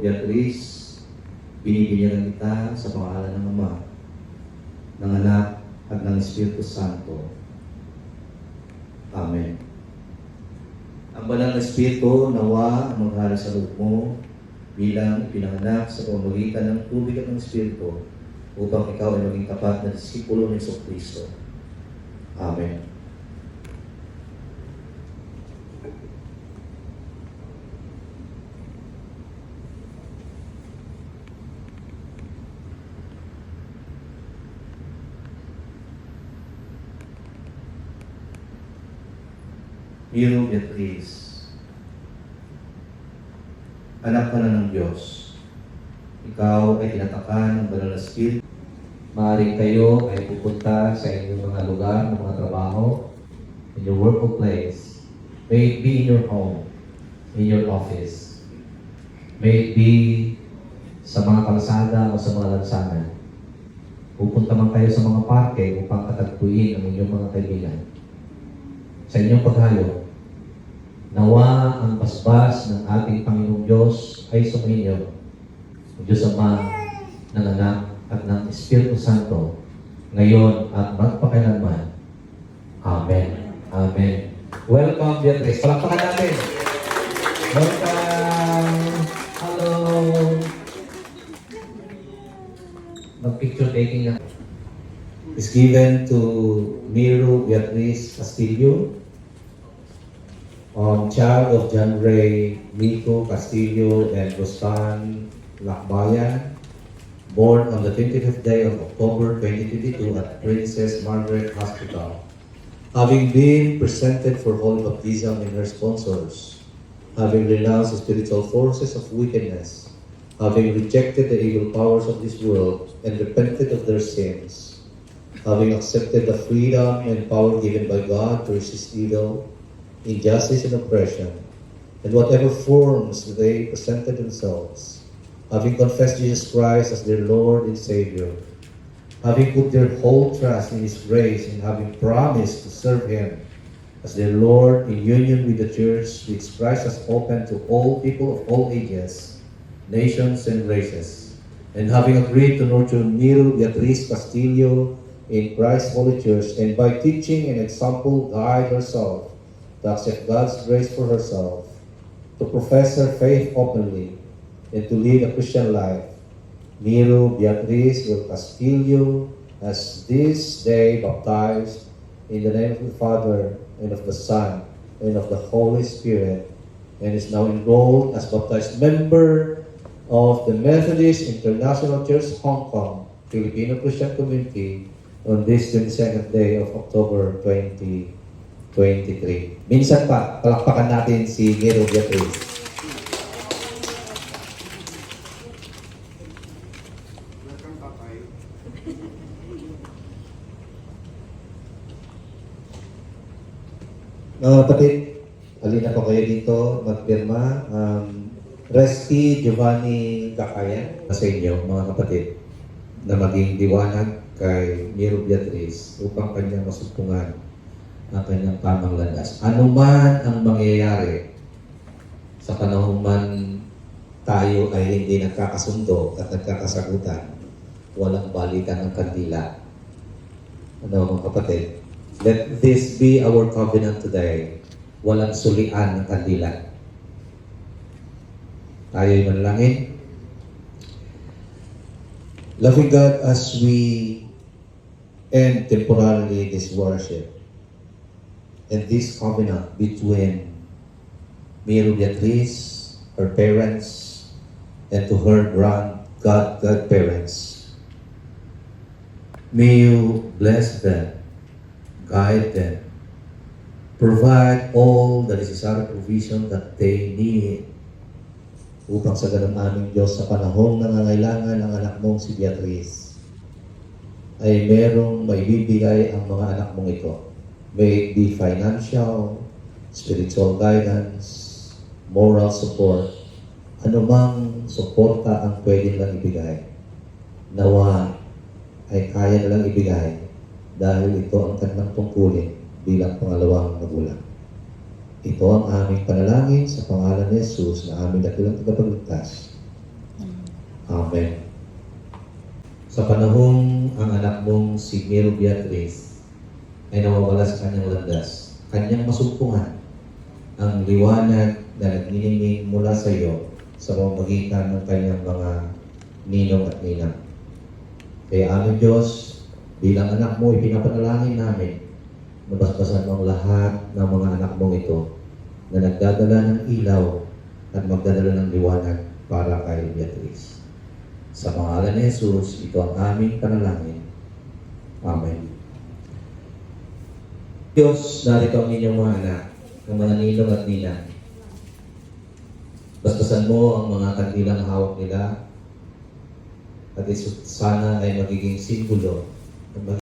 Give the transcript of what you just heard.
Beatriz, binibigyan kita sa pangalan ng Ama, ng Anak, at ng Espiritu Santo. Amen. Ang banal na Espiritu, nawa ang maghari sa loob mo bilang ipinanganak sa pamamagitan ng tubig at ng Espiritu upang ikaw ay maging tapat na disipulo ni Jesucristo. Amen. Miro Beatriz, anak ka na ng Diyos. Ikaw ay tinatakan ng banal na Espiritu. Maaaring kayo ay pupunta sa inyong mga lugar ng mga trabaho, in your workplace. May it be in your home, in your office. May it be sa mga kalsada o sa mga lansangan. Pupunta man kayo sa mga parke upang katagpuin ang inyong mga kaibigan. Sa inyong paghayo, nawa ang basbas ng ating Panginoong Diyos ay sumainyo, ang Diyos Ama, ng Anak, at ng Espiritu Santo, ngayon at magpakailanman. Amen. Amen. Welcome, Beatriz. Palakpakan natin. Welcome. Hello. Mag-picture taking na. Is given to Miro Beatriz Castillo, child of John Ray Nico Castillo and Rostan Lakbayan, born on the 25th day of October 2022 at Princess Margaret Hospital. Having been presented for holy baptism in her sponsors, having renounced the spiritual forces of wickedness, having rejected the evil powers of this world and repented of their sins, having accepted the freedom and power given by God to resist evil, injustice and oppression, in whatever forms they presented themselves, having confessed Jesus Christ as their Lord and Savior, having put their whole trust in His grace and having promised to serve Him as their Lord in union with the Church which Christ has opened to all people of all ages, nations and races, and having agreed to nurture Miro Beatriz Castillo in Christ's Holy Church, and by teaching and example guide herself to accept God's grace for herself, to profess her faith openly, and to lead a Christian life, Miro Beatriz del Castillo has this day baptized in the name of the Father, and of the Son, and of the Holy Spirit, and is now enrolled as baptized member of the Methodist International Church Hong Kong, Filipino Christian Community, on this 22nd day of October 2023. Minsan pa, palakpakan natin si Miro Beatriz. Mga kapatid, halina po kayo dito magpirma. Resty Giovanni Kakayan sa inyo, mga kapatid, na maging diwanag kay Miro Beatriz upang kanyang masumpungan ang kanyang tamang landas. Ano man ang mangyayari sa panahon man tayo ay hindi nagkakasundo at nagkakasagutan, walang balikan ng kandila. Ano mga kapatid? Let this be our covenant today. Walang sulian ng kandila. Tayo'y manalangin. Loving God, as we end temporarily this worship and this covenant between Miro Beatriz, her parents, and to her godparents, may you bless them, guide them, provide all the necessary provision that they need upang sa ganun aming Diyos sa panahong nangangailangan ng anak mong si Beatriz ay merong maibibigay ang mga anak mong ito. May it be financial, spiritual guidance, moral support, anumang suporta ang pwede lang ibigay. Nawa ay kaya nilang ibigay dahil ito ang kanilang tungkulin bilang pangalawang magulang. Ito ang aming panalangin sa pangalan ni Jesus na aming dakilang tagapagligtas. Amen. Sa panahong ang anak mong si Miro Beatriz ay nawawala sa kanyang landas, kanyang masumpungan ang liwanag na nagniningning mula sa iyo sa pamamagitan ng kanyang mga ninong at ninang. Kaya aming Diyos, bilang anak mo, ipinapanalangin namin na basbasan mo ang lahat ng mga anak mong ito na nagdadala ng ilaw at magdadala ng liwanag para kay Beatriz. Sa pangalan ni Jesus, ito ang aming panalangin. Amen. Diyos, narito ang inyong mga anak, ang mga ninong at ninang. Basbasan mo ang mga kandilang hawak nila at sana ay magiging simbolo at